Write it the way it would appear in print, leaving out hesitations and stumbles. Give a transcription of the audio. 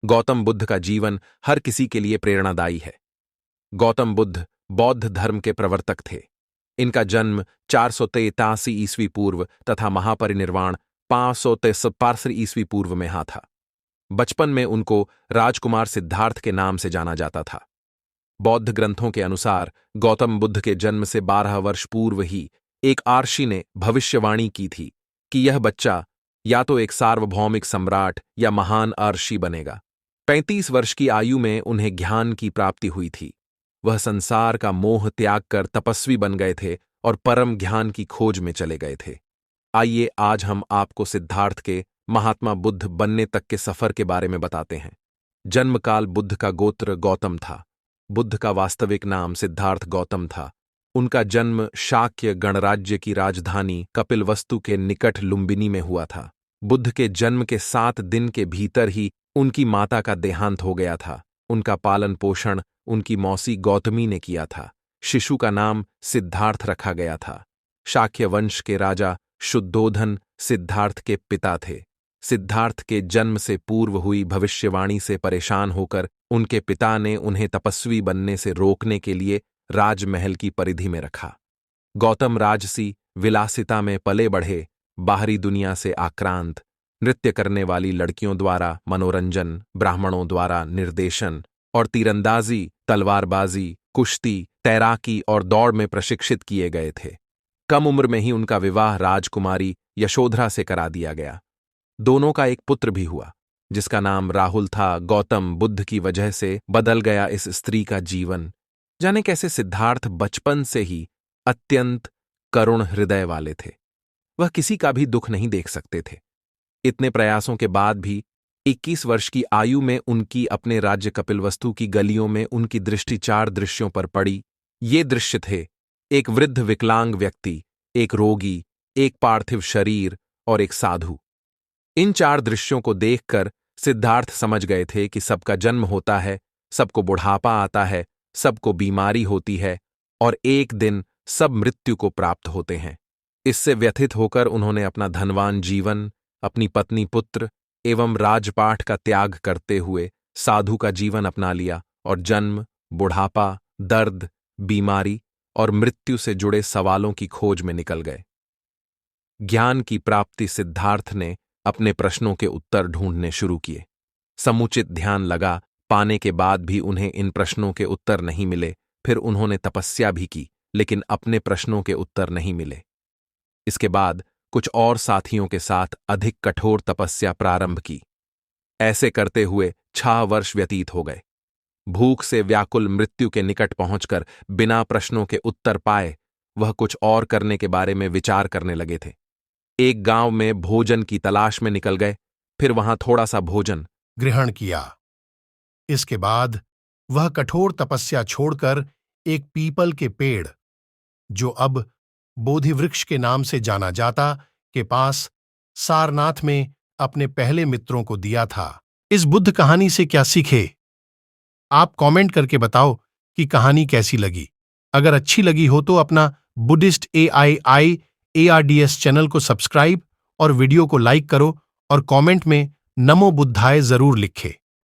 गौतम बुद्ध का जीवन हर किसी के लिए प्रेरणादायी है। गौतम बुद्ध बौद्ध धर्म के प्रवर्तक थे। इनका जन्म 483 ईस्वी पूर्व तथा महापरिनिर्वाण 543 ईस्वी पूर्व में था। बचपन में उनको राजकुमार सिद्धार्थ के नाम से जाना जाता था। बौद्ध ग्रंथों के अनुसार गौतम बुद्ध के जन्म से 12 वर्ष पूर्व ही एक आर्षि ने भविष्यवाणी की थी कि यह बच्चा या तो एक सार्वभौमिक सम्राट या महान आर्षि बनेगा। 35 वर्ष की आयु में उन्हें ज्ञान की प्राप्ति हुई थी। वह संसार का मोह त्याग कर तपस्वी बन गए थे और परम ज्ञान की खोज में चले गए थे। आइए आज हम आपको सिद्धार्थ के महात्मा बुद्ध बनने तक के सफर के बारे में बताते हैं। जन्मकाल बुद्ध का गोत्र गौतम था। बुद्ध का वास्तविक नाम सिद्धार्थ गौतम था। उनका जन्म शाक्य गणराज्य की राजधानी कपिलवस्तु के निकट लुम्बिनी में हुआ था। बुद्ध के जन्म के 7 दिन के भीतर ही उनकी माता का देहांत हो गया था। उनका पालन पोषण उनकी मौसी गौतमी ने किया था। शिशु का नाम सिद्धार्थ रखा गया था। शाक्य वंश के राजा शुद्धोधन सिद्धार्थ के पिता थे। सिद्धार्थ के जन्म से पूर्व हुई भविष्यवाणी से परेशान होकर उनके पिता ने उन्हें तपस्वी बनने से रोकने के लिए राजमहल की परिधि में रखा। गौतम राजसी विलासिता में पले बढ़े, बाहरी दुनिया से आक्रांत, नृत्य करने वाली लड़कियों द्वारा मनोरंजन, ब्राह्मणों द्वारा निर्देशन और तीरंदाजी, तलवारबाजी, कुश्ती, तैराकी और दौड़ में प्रशिक्षित किए गए थे। कम उम्र में ही उनका विवाह राजकुमारी यशोधरा से करा दिया गया। दोनों का एक पुत्र भी हुआ जिसका नाम राहुल था। गौतम बुद्ध की वजह से बदल गया इस स्त्री का जीवन। जाने कैसे सिद्धार्थ बचपन से ही अत्यंत करुण हृदय वाले थे। वह किसी का भी दुख नहीं देख सकते थे। इतने प्रयासों के बाद भी 21 वर्ष की आयु में उनकी अपने राज्य कपिलवस्तु की गलियों में उनकी दृष्टि 4 दृश्यों पर पड़ी। ये दृश्य थे: एक वृद्ध विकलांग व्यक्ति, एक रोगी, एक पार्थिव शरीर और एक साधु। इन 4 दृश्यों को देखकर सिद्धार्थ समझ गए थे कि सबका जन्म होता है, सबको बुढ़ापा आता है, सबको बीमारी होती है और एक दिन सब मृत्यु को प्राप्त होते हैं। इससे व्यथित होकर उन्होंने अपना धनवान जीवन, अपनी पत्नी पुत्र एवं राजपाट का त्याग करते हुए साधु का जीवन अपना लिया और जन्म, बुढ़ापा, दर्द, बीमारी और मृत्यु से जुड़े सवालों की खोज में निकल गए। ज्ञान की प्राप्ति सिद्धार्थ ने अपने प्रश्नों के उत्तर ढूंढने शुरू किए। समुचित ध्यान लगा पाने के बाद भी उन्हें इन प्रश्नों के उत्तर नहीं मिले। फिर उन्होंने तपस्या भी की, लेकिन अपने प्रश्नों के उत्तर नहीं मिले। इसके बाद कुछ और साथियों के साथ अधिक कठोर तपस्या प्रारंभ की। ऐसे करते हुए 6 वर्ष व्यतीत हो गए। भूख से व्याकुल मृत्यु के निकट पहुंचकर बिना प्रश्नों के उत्तर पाए वह कुछ और करने के बारे में विचार करने लगे थे। एक गांव में भोजन की तलाश में निकल गए। फिर वहां थोड़ा सा भोजन ग्रहण किया। इसके बाद वह कठोर तपस्या छोड़कर एक पीपल के पेड़, जो अब बोधि वृक्ष के नाम से जाना जाता, के पास सारनाथ में अपने पहले मित्रों को दिया था। इस बुद्ध कहानी से क्या सीखे? आप कमेंट करके बताओ कि कहानी कैसी लगी। अगर अच्छी लगी हो तो अपना बुद्धिस्ट AII ARDS चैनल को सब्सक्राइब और वीडियो को लाइक करो और कमेंट में नमो बुद्धाय जरूर लिखे।